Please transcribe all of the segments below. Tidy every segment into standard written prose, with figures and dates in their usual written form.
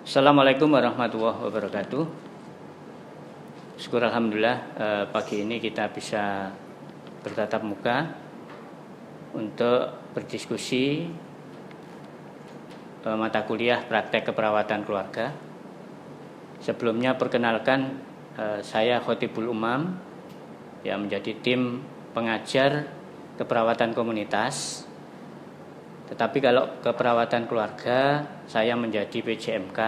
Assalamualaikum warahmatullahi wabarakatuh. Syukur alhamdulillah pagi ini kita bisa bertatap muka untuk berdiskusi mata kuliah praktek keperawatan keluarga. Sebelumnya perkenalkan, saya Khotibul Umam yang menjadi tim pengajar keperawatan komunitas. Tetapi kalau keperawatan keluarga, saya menjadi PJMK.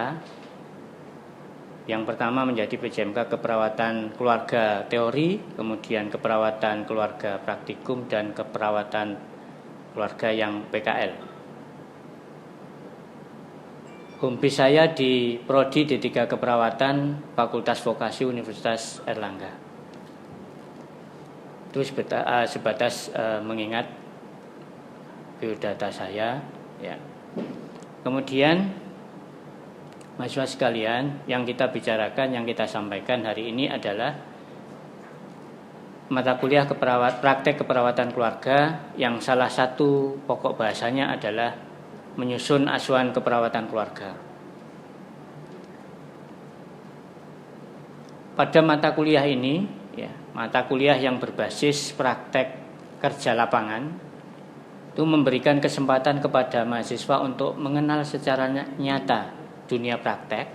Yang pertama menjadi PJMK keperawatan keluarga teori, kemudian keperawatan keluarga praktikum, dan keperawatan keluarga yang PKL. Home base saya di Prodi D3 Keperawatan Fakultas Vokasi Universitas Airlangga. Itu sebatas mengingat biodata saya, ya. Kemudian mahasiswa sekalian, yang kita bicarakan, yang kita sampaikan hari ini adalah mata kuliah praktek keperawatan keluarga yang salah satu pokok bahasanya adalah menyusun asuhan keperawatan keluarga. Pada mata kuliah ini, ya, mata kuliah yang berbasis praktek kerja lapangan, itu memberikan kesempatan kepada mahasiswa untuk mengenal secara nyata dunia praktek,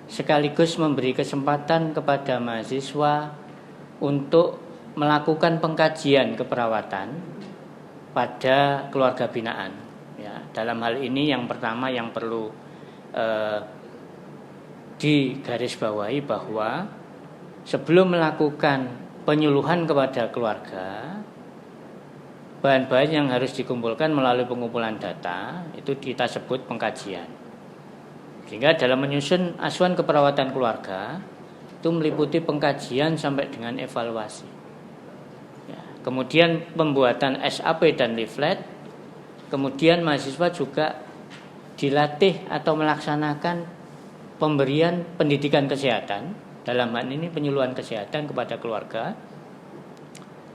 sekaligus memberi kesempatan kepada mahasiswa untuk melakukan pengkajian keperawatan pada keluarga binaan. Ya, dalam hal ini yang pertama yang perlu digarisbawahi bahwa sebelum melakukan penyuluhan kepada keluarga, bahan-bahan yang harus dikumpulkan melalui pengumpulan data itu kita sebut pengkajian. Sehingga dalam menyusun asuhan keperawatan keluarga itu meliputi pengkajian sampai dengan evaluasi. Ya, kemudian pembuatan SAP dan leaflet. Kemudian mahasiswa juga dilatih atau melaksanakan pemberian pendidikan kesehatan, dalam hal ini penyuluhan kesehatan kepada keluarga.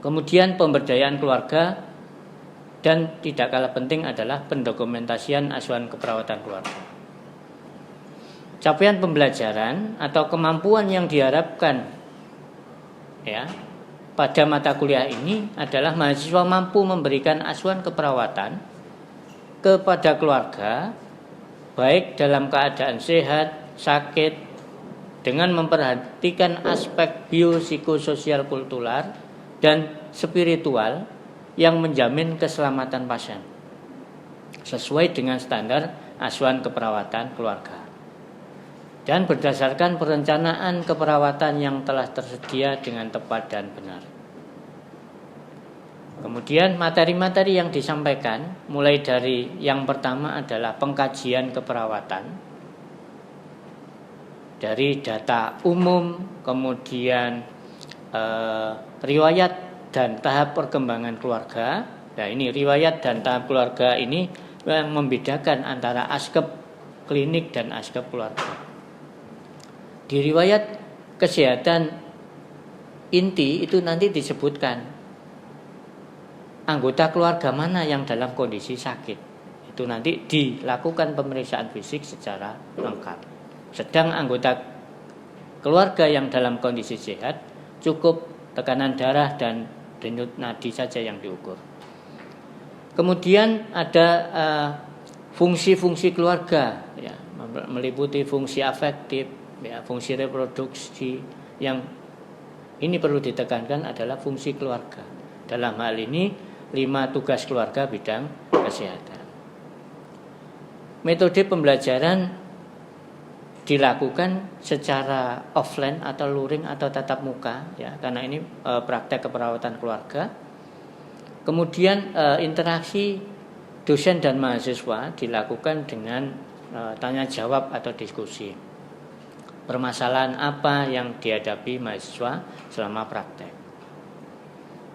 Kemudian pemberdayaan keluarga. Dan tidak kalah penting adalah pendokumentasian asuhan keperawatan keluarga. Capaian pembelajaran atau kemampuan yang diharapkan, ya, pada mata kuliah ini adalah mahasiswa mampu memberikan asuhan keperawatan kepada keluarga baik dalam keadaan sehat, sakit, dengan memperhatikan aspek biopsikososial, kultural, dan spiritual yang menjamin keselamatan pasien sesuai dengan standar asuhan keperawatan keluarga dan berdasarkan perencanaan keperawatan yang telah tersedia dengan tepat dan benar. Kemudian materi-materi yang disampaikan mulai dari yang pertama adalah pengkajian keperawatan dari data umum, kemudian riwayat dan tahap perkembangan keluarga. Nah, ini riwayat dan tahap keluarga ini yang membedakan antara askep klinik dan askep keluarga. Di riwayat kesehatan inti itu nanti disebutkan anggota keluarga mana yang dalam kondisi sakit. Itu nanti dilakukan pemeriksaan fisik secara lengkap. Sedang anggota keluarga yang dalam kondisi sehat cukup tekanan darah dan denyut nadi saja yang diukur. Kemudian ada fungsi-fungsi keluarga, ya, meliputi fungsi afektif, ya, fungsi reproduksi. Yang ini perlu ditekankan adalah fungsi keluarga. Dalam hal ini 5 tugas keluarga bidang kesehatan. Metode pembelajaran dilakukan secara offline atau luring atau tatap muka, ya, karena ini praktek keperawatan keluarga. Kemudian interaksi dosen dan mahasiswa dilakukan dengan tanya jawab atau diskusi. Permasalahan apa yang dihadapi mahasiswa selama praktek.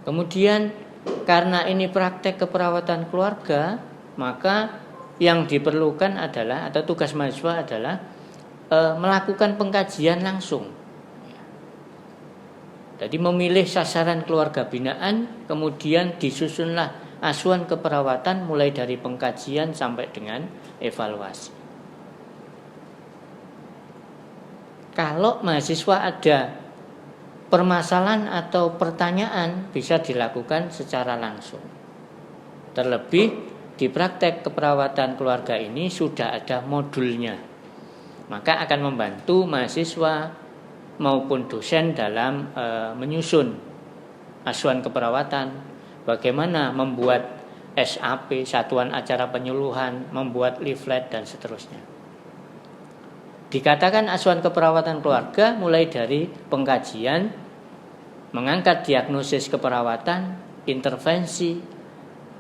Kemudian karena ini praktek keperawatan keluarga, maka yang diperlukan adalah atau tugas mahasiswa adalah melakukan pengkajian langsung. Jadi memilih sasaran keluarga binaan, kemudian disusunlah asuhan keperawatan mulai dari pengkajian sampai dengan evaluasi. kalau mahasiswa ada permasalahan atau pertanyaan bisa dilakukan secara langsung. Terlebih di praktek keperawatan keluarga ini sudah ada modulnya, maka akan membantu mahasiswa maupun dosen dalam menyusun acuan keperawatan, bagaimana membuat SAP, satuan acara penyuluhan, membuat leaflet dan seterusnya. Dikatakan acuan keperawatan keluarga mulai dari pengkajian, mengangkat diagnosis keperawatan, intervensi,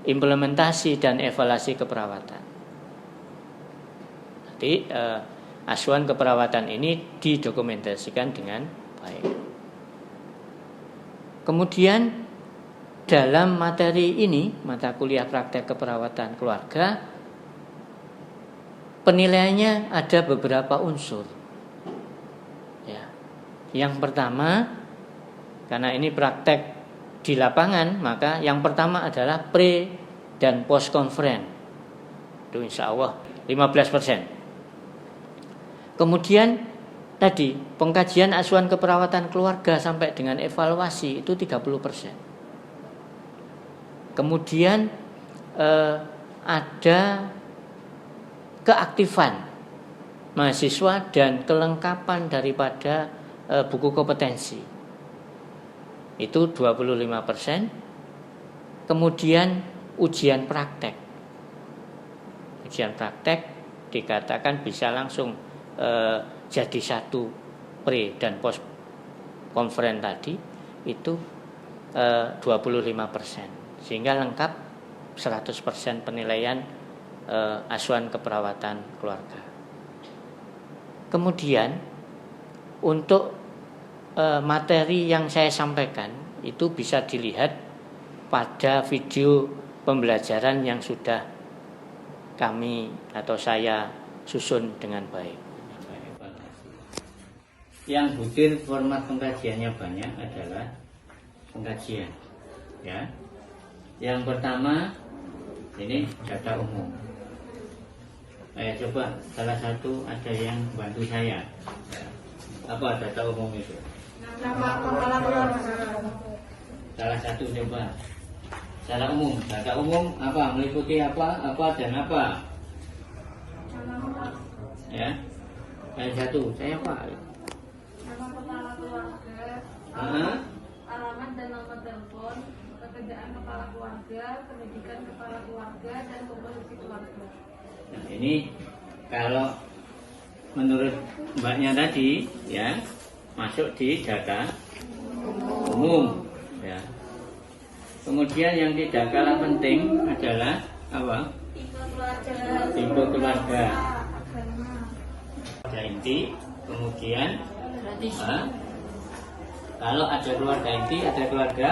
implementasi dan evaluasi keperawatan. Jadi acuan keperawatan ini didokumentasikan dengan baik. Kemudian dalam materi ini, mata kuliah praktek keperawatan keluarga, penilaiannya ada beberapa unsur. Ya. Yang pertama, karena ini praktek di lapangan, maka yang pertama adalah pre dan post conference. Itu insya Allah 15%. Kemudian tadi pengkajian acuan keperawatan keluarga sampai dengan evaluasi itu 30%. Kemudian ada keaktifan mahasiswa dan kelengkapan daripada buku kompetensi. Itu 25%. Kemudian ujian praktek. Ujian praktek dikatakan bisa langsung jadi satu pre dan post conference tadi itu 25%. Sehingga lengkap 100% penilaian acuan keperawatan keluarga. Kemudian untuk materi yang saya sampaikan itu bisa dilihat pada video pembelajaran yang sudah kami atau saya susun dengan baik. Yang butir format pengkajiannya banyak adalah pengkajian, ya. Yang pertama ini data umum. Coba salah satu ada yang bantu saya. Apa data umum itu? Nama kepala keluarga. Salah satu coba. Secara umum, data umum apa? Meliputi apa dan apa? Ya. Yang satu, saya apa? Nama kepala keluarga. Alamat dan nomor telepon, pekerjaan kepala keluarga, pendidikan kepala keluarga, dan komposisi keluarga. Nah, ini kalau menurut mbaknya tadi ya masuk di data umum ya. Kemudian yang tidak kalah penting adalah apa? Tipe keluarga. Ada inti, kemudian kalau ada keluarga inti, ada keluarga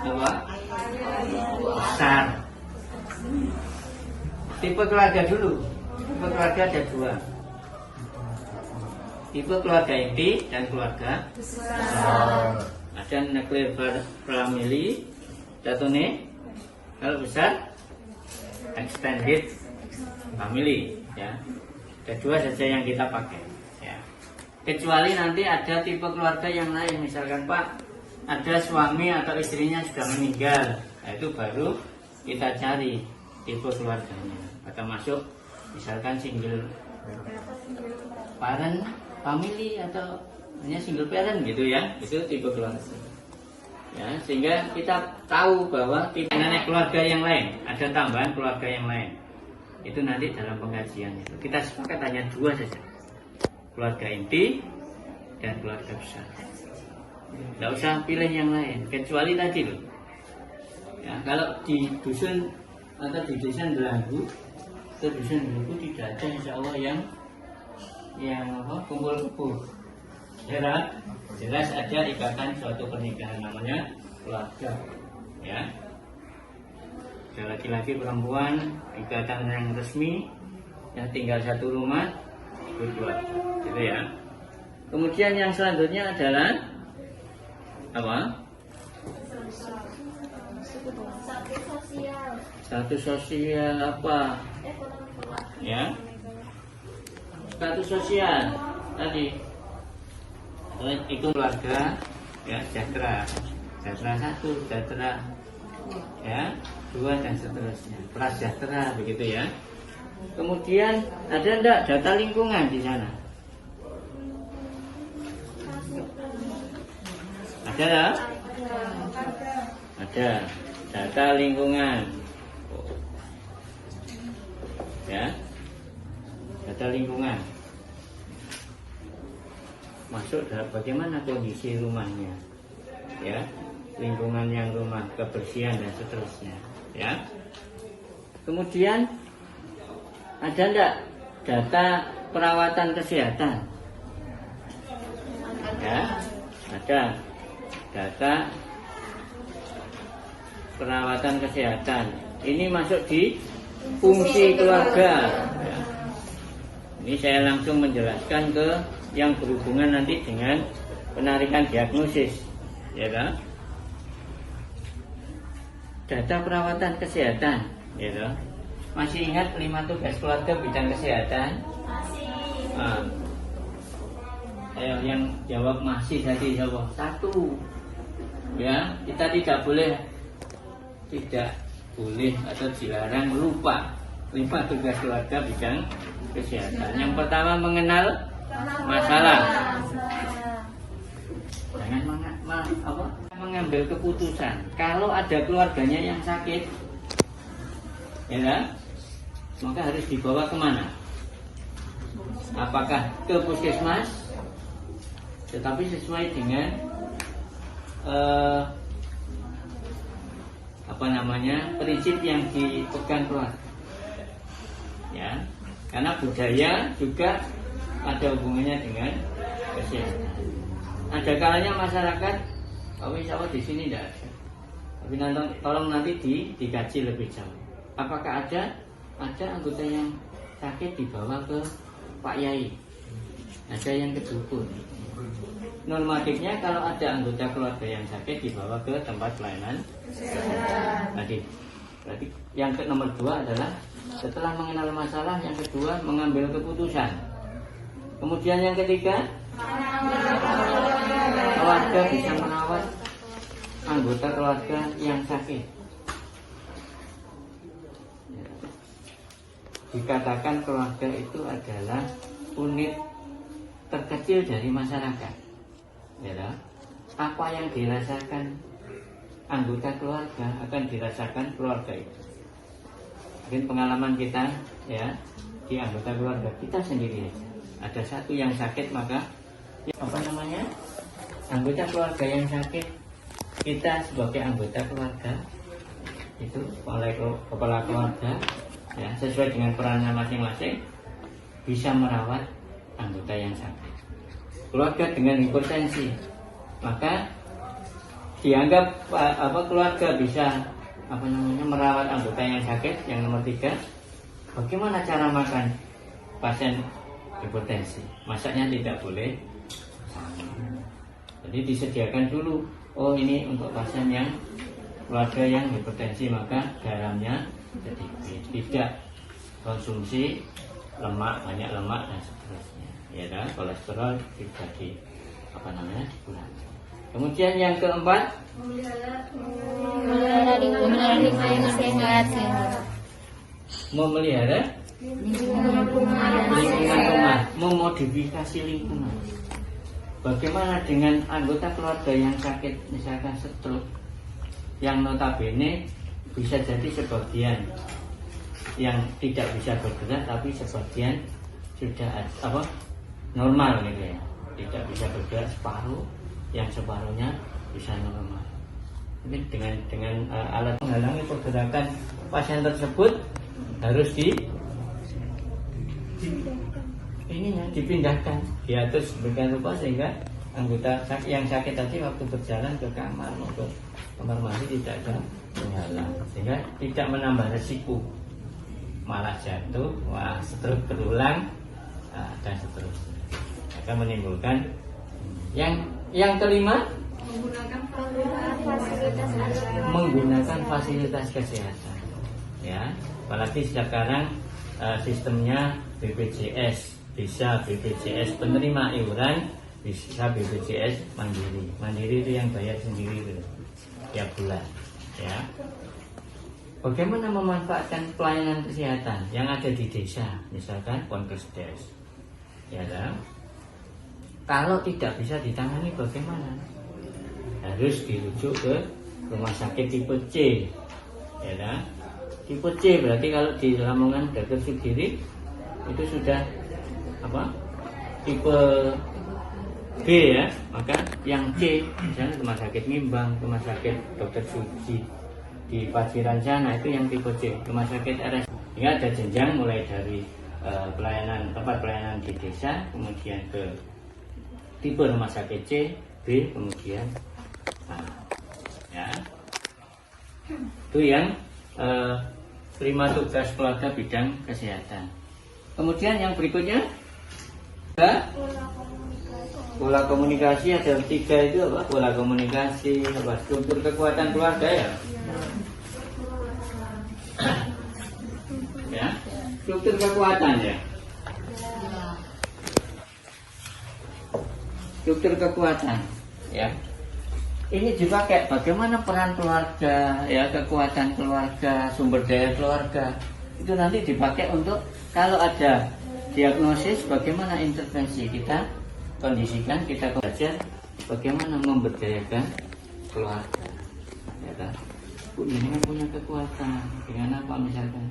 apa? Besar. Tipe keluarga dulu. Tipe keluarga ada dua. Tipe keluarga inti dan keluarga besar. Ada nuclear family, contohnya kalau besar extended family, ya. Ada dua saja yang kita pakai, ya. Kecuali nanti ada tipe keluarga yang lain, misalkan Pak, ada suami atau istrinya sudah meninggal, nah, itu baru kita cari tipe keluarganya. Atau masuk misalkan single parent family atau hanya single parent gitu ya, itu tipe keluarga. Ya, sehingga kita tahu bahwa tipe keluarga yang lain, ada tambahan keluarga yang lain. Itu nanti dalam pengkajian itu. Kita sepakat hanya dua saja. Keluarga inti dan keluarga besar. Tidak usah pilih yang lain, kecuali tadi loh. Ya, kalau di dusun atau di desa Delagu, atau dusun Delagu tidak ada insya Allah yang kumpul kebo. Jelas ada ikatan suatu pernikahan namanya keluarga, ya. Ada laki-laki perempuan ikatan yang resmi yang tinggal satu rumah berkeluarga, gitu ya. Kemudian yang selanjutnya adalah apa? Status sosial apa? Ya. Status sosial. tadi itu keluarga ya, sejahtera, sejahtera 1, sejahtera ya 2 dan seterusnya, prasejahtera begitu ya. Kemudian ada enggak data lingkungan di sana? Ada enggak? Ada data lingkungan ya, data lingkungan masuk dalam bagaimana kondisi rumahnya ya, lingkungan yang rumah, kebersihan dan seterusnya ya. Kemudian ada enggak data perawatan kesehatan ya, ada data perawatan kesehatan. Ini masuk di fungsi keluarga ya. Ini saya langsung menjelaskan ke yang berhubungan nanti dengan penarikan diagnosis ya kan? Data perawatan kesehatan ya kan? Masih ingat 5 tugas keluarga bidang kesehatan? Masih. Ayo yang jawab masih tadi jawab 1 ya. Kita tidak boleh atau dilarang lupa 5 tugas keluarga bidang kesehatan. Yang pertama mengenal masalah. Jangan mengambil keputusan. Kalau ada keluarganya yang sakit, ya kan? Maka harus dibawa kemana? Apakah ke puskesmas? Tetapi sesuai dengan prinsip yang dipegang keluarga. Ya, karena budaya juga ada hubungannya dengan kesehatan. Ada kalanya masyarakat, insya Allah di sini tidak ada. Tapi tolong nanti dikaji lebih jauh. Apakah ada anggota yang sakit dibawa ke Pak Yai, ada yang ke dukun. Normatifnya kalau ada anggota keluarga yang sakit dibawa ke tempat pelayanan tadi. Berarti yang nomor 2 adalah setelah mengenal masalah, yang kedua mengambil keputusan. Kemudian yang ketiga, keluarga bisa merawat anggota keluarga yang sakit. Dikatakan keluarga itu adalah unit terkecil dari masyarakat. Ya, apa yang dirasakan anggota keluarga akan dirasakan keluarga itu. Mungkin pengalaman kita ya di anggota keluarga kita sendiri aja. Ada satu yang sakit, maka anggota keluarga yang sakit, kita sebagai anggota keluarga itu oleh kepala keluarga ya, sesuai dengan perannya masing-masing bisa merawat anggota yang sakit. Keluarga dengan hipertensi, maka dianggap keluarga bisa merawat anggota yang sakit. Yang nomor 3, bagaimana cara makan pasien hipertensi? Masaknya tidak boleh sama. Jadi disediakan dulu, ini untuk pasien yang keluarga yang hipertensi, maka garamnya sedikit, tidak konsumsi lemak, banyak lemak dan seterusnya. Ya, kolesterol tidak dikurangi. Kemudian yang keempat, memelihara lingkungan yang sehat. Memelihara lingkungan rumah, memodifikasi lingkungan. Bagaimana dengan anggota keluarga yang sakit, misalkan stroke, yang notabene bisa jadi sebagian yang tidak bisa bergerak, tapi sebagian sudah normal gitu ya, tidak bisa bergerak separuh, yang separuhnya bisa normal. Mungkin dengan alat menghalangi pergerakan pasien tersebut harus dipindahkan, diatur sedemikian rupa sehingga anggota yang sakit tadi waktu berjalan ke kamar maupun kamar mandi tidak ada penghalang, sehingga tidak menambah resiko malah jatuh, stroke berulang dan seterusnya, akan menimbulkan yang kelima, menggunakan fasilitas kesehatan ya, apalagi sekarang sistemnya BPJS bisa BPJS penerima iuran, bisa BPJS mandiri. Mandiri itu yang bayar sendiri itu tiap bulan, ya. Bagaimana memanfaatkan pelayanan kesehatan yang ada di desa, misalkan Ponkesdes, ya kan? Kalau tidak bisa ditangani bagaimana? Harus dirujuk ke rumah sakit tipe C, ya kan? Tipe C berarti kalau di Lamongan Dr. Sugiri itu sudah apa? Tipe B ya, maka yang C misalnya rumah sakit Ngimbang, rumah sakit Dr. Suci di Paciran sana itu yang tipe C, rumah sakit RS. Ya, ada jenjang mulai dari pelayanan tempat pelayanan di desa, kemudian ke tipe rumah sakit C, B, kemudian A. Ya, itu yang terima tugas keluarga bidang kesehatan. Kemudian yang berikutnya pola komunikasi ada 3 itu apa? Pola komunikasi, apa? Struktur kekuatan keluarga ya. Ya, struktur kekuatan ya. Struktur kekuatan ya. Ini juga kayak bagaimana peran keluarga ya, kekuatan keluarga, sumber daya keluarga. Itu nanti dipakai untuk kalau ada diagnosis bagaimana intervensi kita kondisikan, kita belajar bagaimana memberdayakan keluarga. Ya kan? Bu, ini kan punya kekuatan dengan apa misalkan?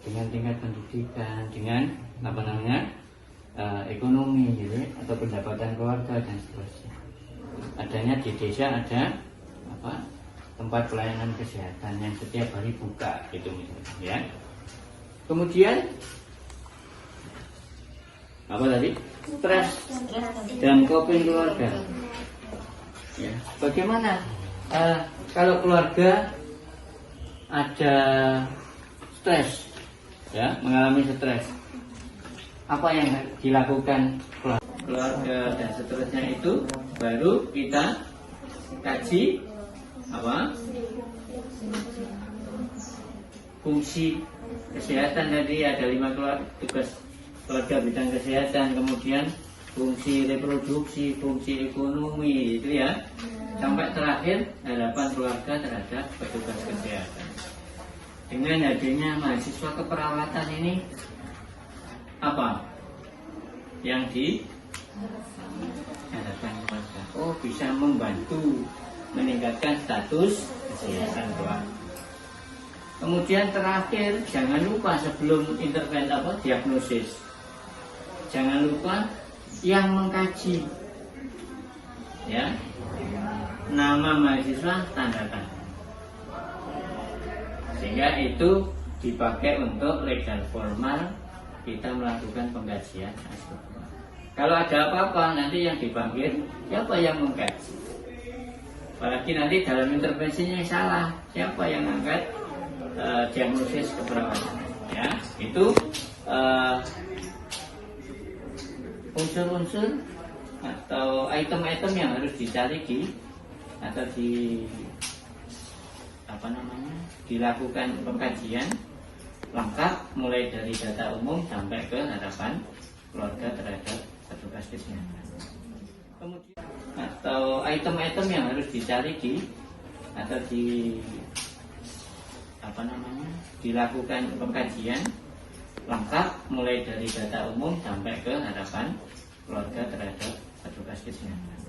Dengan tingkat pendidikan, dengan apa namanya? Ekonomi gitu, atau pendapatan keluarga dan seterusnya. Adanya di desa ada apa? Tempat pelayanan kesehatan yang setiap hari buka gitu misalnya, ya. Kemudian apa tadi? Stres dan coping keluarga. Ya, bagaimana kalau keluarga ada stres, ya, mengalami stres, apa yang dilakukan keluarga dan seterusnya itu baru kita kaji apa fungsi kesehatan tadi ada 5 tugas keluarga bidang kesehatan, kemudian fungsi reproduksi, fungsi ekonomi itu ya, sampai terakhir harapan keluarga terhadap petugas kesehatan. Dengan adanya mahasiswa keperawatan ini apa yang diharapkan keluarga? Oh, bisa membantu meningkatkan status kesehatan keluarga. Kemudian terakhir jangan lupa sebelum intervensi diagnosis, jangan lupa yang mengkaji, ya, nama mahasiswa tanda tangan, sehingga itu dipakai untuk legal formal kita melakukan pengkajian struktural. Kalau ada apa-apa nanti yang dipanggil siapa yang mengkaji, apalagi nanti dalam intervensinya yang salah, siapa yang angkat diagnosis keperawatan, ya. Itu unsur-unsur atau item-item yang harus dicari atau dilakukan pengkajian lengkap mulai dari data umum sampai ke harapan keluarga terhadap petugas kesehatan. Kemudian atau item-item yang harus dicari atau dilakukan pengkajian lengkap mulai dari data umum sampai ke harapan keluarga terhadap petugas kesehatan.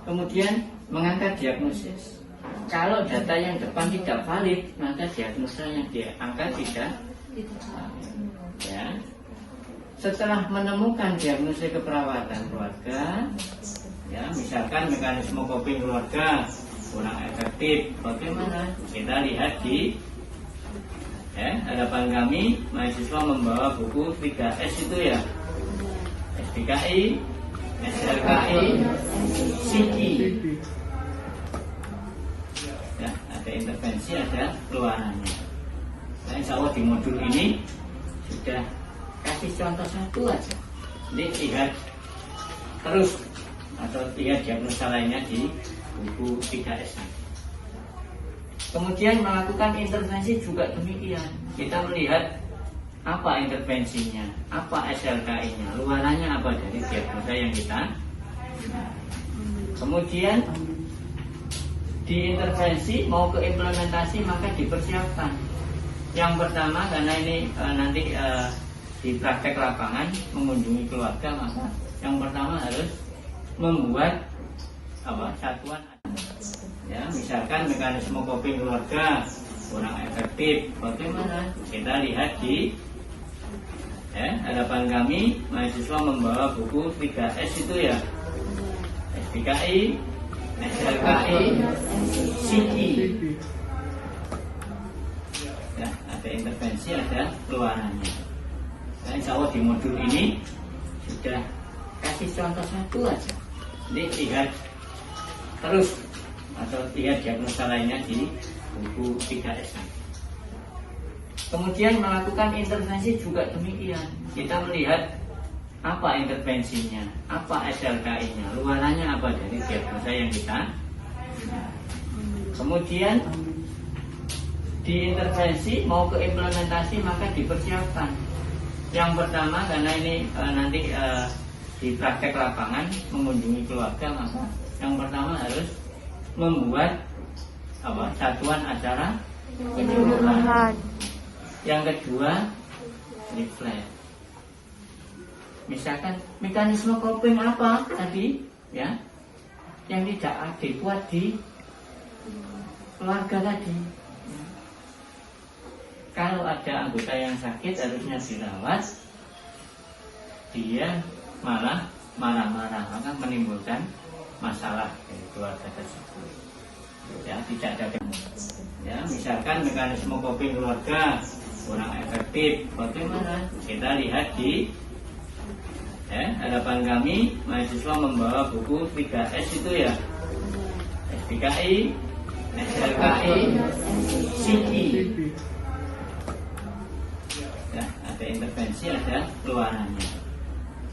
Kemudian mengangkat diagnosis. Kalau data yang depan tidak valid, maka diagnosa yang diangkat tidak valid. Ya. Setelah menemukan diagnosis keperawatan keluarga, ya, misalkan mekanisme coping keluarga kurang efektif, bagaimana? Kita lihat di hadapan kami mahasiswa membawa buku 3S itu ya, SDKI, SLKI, SIKI. Ya, ada intervensi, ada keluarannya. Nah, insya Allah di modul ini sudah kasih contoh satu aja. Jadi lihat terus atau lihat diagnosa lainnya di buku 3S. Kemudian melakukan intervensi juga demikian. Kita melihat apa intervensinya, apa SLKI-nya, luarannya apa dari diagnosa yang kita. Kemudian diintervensi mau ke implementasi maka dipersiapkan. Yang pertama karena ini nanti di praktek lapangan mengunjungi keluarga, maka yang pertama harus membuat satuan. Ya, misalkan mekanisme coping keluarga kurang efektif, bagaimana? Kita lihat di hadapan kami mahasiswa membawa buku 3S itu ya, SPKI, SLKI, CI. Ya, ada intervensi, ada keluarannya. Nah, insya Allah di modul ini sudah kasih contoh satu aja. Jadi lihat terus atau lihat diagnosa lainnya di buku 3S. Kemudian melakukan intervensi juga demikian. Kita melihat apa intervensinya, apa SLKI-nya, luarannya apa dari diagnosa yang kita. Kemudian diintervensi mau ke implementasi maka dipersiapkan. Yang pertama karena ini nanti di praktek lapangan mengunjungi keluarga, maka yang pertama harus membuat satuan acara penyuluhan. Yang kedua leaflet. Misalkan mekanisme coping apa tadi ya yang tidak adekuat di keluarga tadi. Kalau ada anggota yang sakit harusnya dirawat, dia malah marah-marah, maka menimbulkan masalah dari keluarga tersebut. Ya, tidak ada. Ya, misalkan mekanisme coping keluarga kurang efektif, bagaimana? Kita lihat di hadapan kami mahasiswa membawa buku 3S itu ya, SPKI, SLKI, CI. Ya, ada intervensi, ada keluarannya.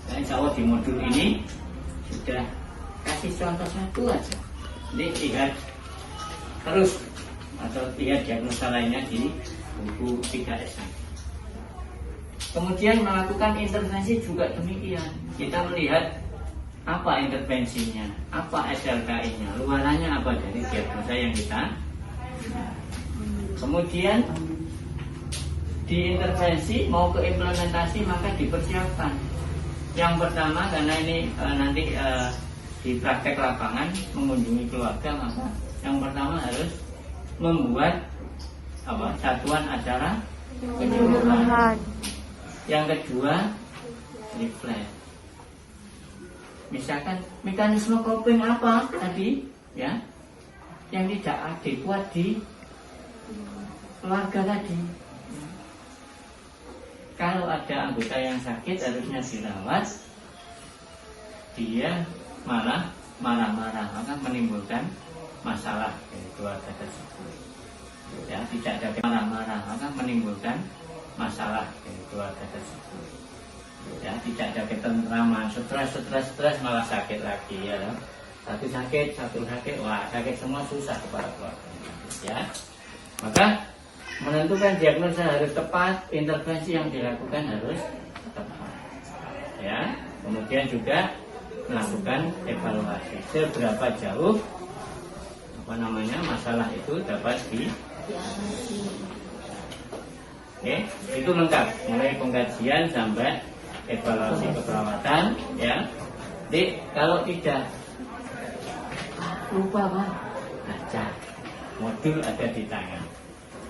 Nah, insya Allah di modul ini sudah kasih contoh satu aja. Jadi lihat terus atau lihat diagnosa lainnya di buku 3S. Kemudian melakukan intervensi juga demikian. Kita melihat apa intervensinya, apa SLKI-nya, luarannya apa dari diagnosa yang kita. Kemudian diintervensi mau ke implementasi maka dipersiapkan. Yang pertama karena ini nanti di praktek lapangan mengunjungi keluarga, maka yang pertama harus membuat satuan acara penyuluhan. Yang kedua leaflet. Misalkan mekanisme coping apa tadi ya yang tidak adekuat di keluarga tadi. Kalau ada anggota yang sakit harusnya dirawat, dia malah marah-marah, maka menimbulkan masalah dari keluarga tersebut. Ya, tidak ada marah-marah, maka menimbulkan masalah dari keluarga tersebut. Ya, tidak ada ketentraman, stres malah sakit lagi ya. Satu sakit, wah sakit semua, susah kepala keluarga. Ya, maka menentukan diagnosa harus tepat, intervensi yang dilakukan harus tepat. Ya, kemudian juga melakukan evaluasi seberapa jauh masalah itu dapat di. Oke, itu lengkap mulai pengkajian sampai evaluasi keperawatan ya. Jadi kalau tidak lupa Pak, baca modul ada di tangan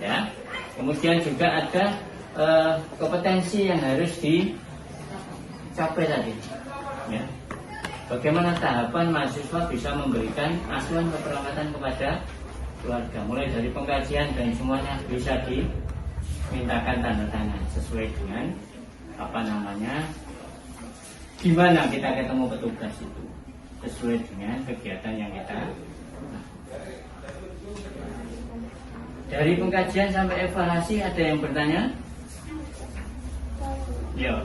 ya. Kemudian juga ada kompetensi yang harus dicapai tadi ya. Bagaimana tahapan mahasiswa bisa memberikan asuhan keperawatan kepada keluarga, mulai dari pengkajian dan semuanya bisa dimintakan tanda tangan sesuai dengan gimana kita ketemu petugas itu, sesuai dengan kegiatan yang kita. Dari pengkajian sampai evaluasi ada yang bertanya? Yo.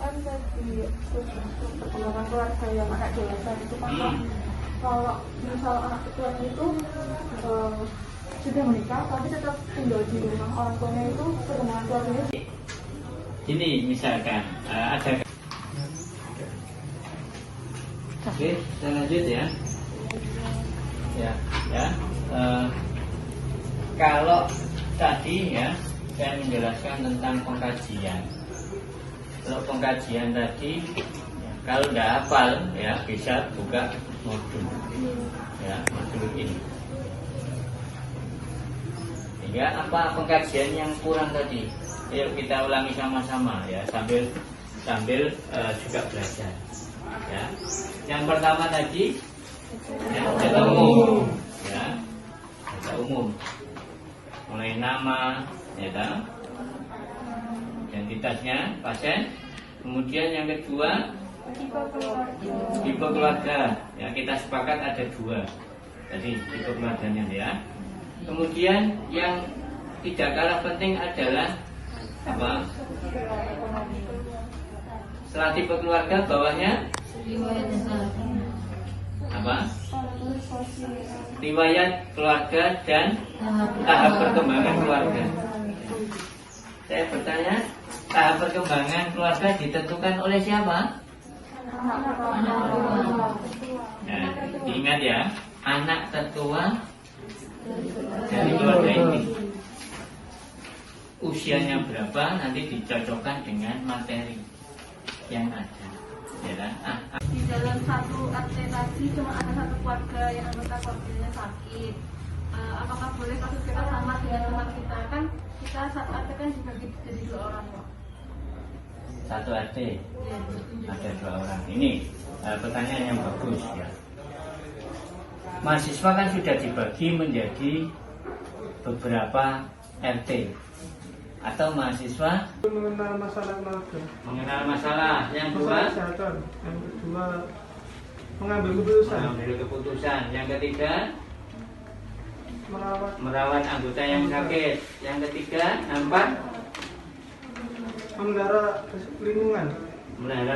Kan tadi perkembangan keluarga yang anak dewasa itu kan kalau misal anak tuanya itu sudah menikah tapi tetap tinggal di rumah orang tuanya, itu perkembangan keluarganya. ini misalkan ada. Oke, kita lanjut ya. Ya. Kalau tadi ya saya menjelaskan tentang pengkajian. Kalau pengkajian tadi, ya, kalau tidak hafal ya bisa buka modul, ya modul ini. Sehingga apa pengkajian yang kurang tadi? Yuk kita ulangi sama-sama ya sambil juga belajar. Ya. Yang pertama tadi ya, data umum, ya data umum, mulai nama, ya tahu, identitasnya pasien. Kemudian yang kedua tipe keluarga, ya kita sepakat ada 2 tadi tipe keluarganya ya. Kemudian yang tidak kalah penting adalah apa? Setelah tipe keluarga bawahnya apa? Riwayat keluarga dan tahap perkembangan keluarga. Saya bertanya, tahap perkembangan keluarga ditentukan oleh siapa? Nah, ingat ya, anak tertua dari keluarga ini. Usianya berapa nanti dicocokkan dengan materi yang ada. Ya, Di dalam satu RT tadi cuma ada satu keluarga yang anggota keluarganya sakit. Apakah boleh kasus kita sama dengan teman kita? Kan kita satu RT kan dibagi jadi 2 orang kok. Satu RT ada 2 orang. Ini pertanyaan yang bagus ya. Mahasiswa kan sudah dibagi menjadi beberapa RT. Atau mahasiswa mengenal masalah keluarga, mengenal masalah. Yang kedua kesehatan, yang kedua mengambil keputusan, yang ketiga merawat anggota yang sakit, yang ketiga memelihara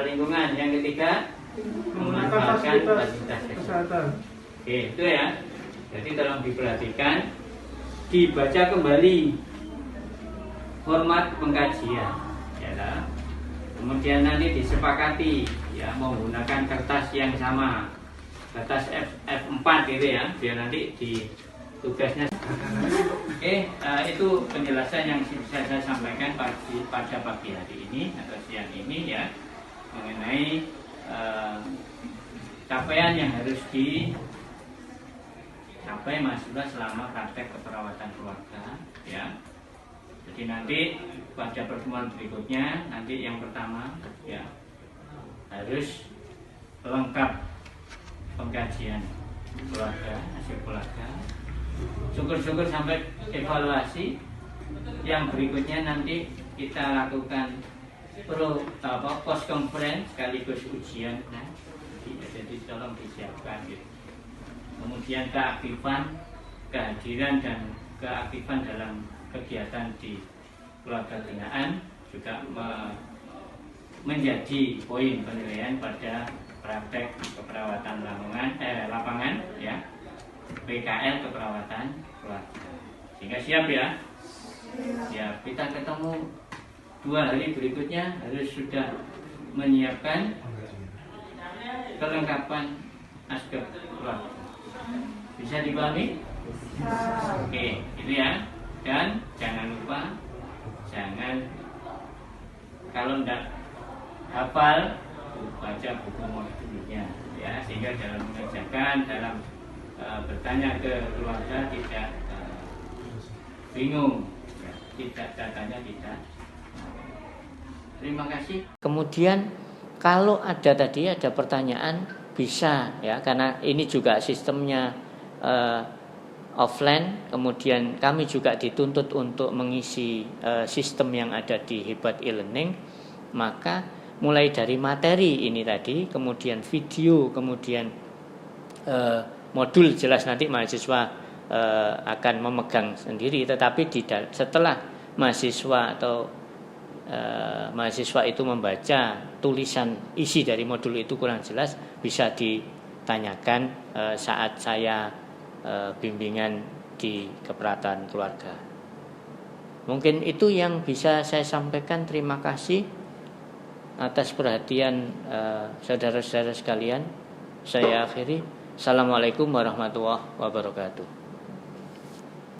lingkungan, yang ketiga menggunakan fasilitas kesehatan. Oke, itu ya. Jadi tolong diperhatikan, dibaca kembali format pengkajian, ya. Kemudian nanti disepakati ya menggunakan kertas yang sama, kertas F4 gitu ya, biar nanti di tugasnya. Oke, itu penjelasan yang bisa saya sampaikan pada pagi hari ini atau siang ini ya mengenai capaian yang harus dicapai mahasiswa selama praktek keperawatan keluarga ya. Jadi nanti pada pertemuan berikutnya, nanti yang pertama ya harus lengkap pengkajian keluarga, hasil keluarga. Syukur-syukur sampai evaluasi. Yang berikutnya nanti kita lakukan post conference sekaligus ujian. Nah, jadi tolong disiapkan gitu. Kemudian kehadiran dan keaktifan dalam kegiatan di keluarga binaan juga menjadi poin penilaian pada praktek keperawatan lapangan ya, PKL keperawatan keluarga. Sehingga siap ya. Ya, kita ketemu 2 hari berikutnya harus sudah menyiapkan kelengkapan aspek keluarga. Bisa dipahami? Oke, itu ya. Dan jangan lupa, kalau tidak hafal baca buku modulnya ya, sehingga dalam mengerjakan, dalam bertanya ke keluarga tidak bingung ya, datanya tidak. Terima kasih. Kemudian kalau ada pertanyaan bisa ya, karena ini juga sistemnya offline, kemudian kami juga dituntut untuk mengisi sistem yang ada di Hebat e-learning, maka mulai dari materi ini tadi, kemudian video, kemudian modul jelas nanti mahasiswa akan memegang sendiri, tetapi setelah mahasiswa itu membaca tulisan isi dari modul itu kurang jelas, bisa ditanyakan saat saya bimbingan di keperawatan keluarga. Mungkin itu yang bisa saya sampaikan. Terima kasih atas perhatian saudara-saudara sekalian. Saya akhiri. Assalamualaikum warahmatullahi wabarakatuh.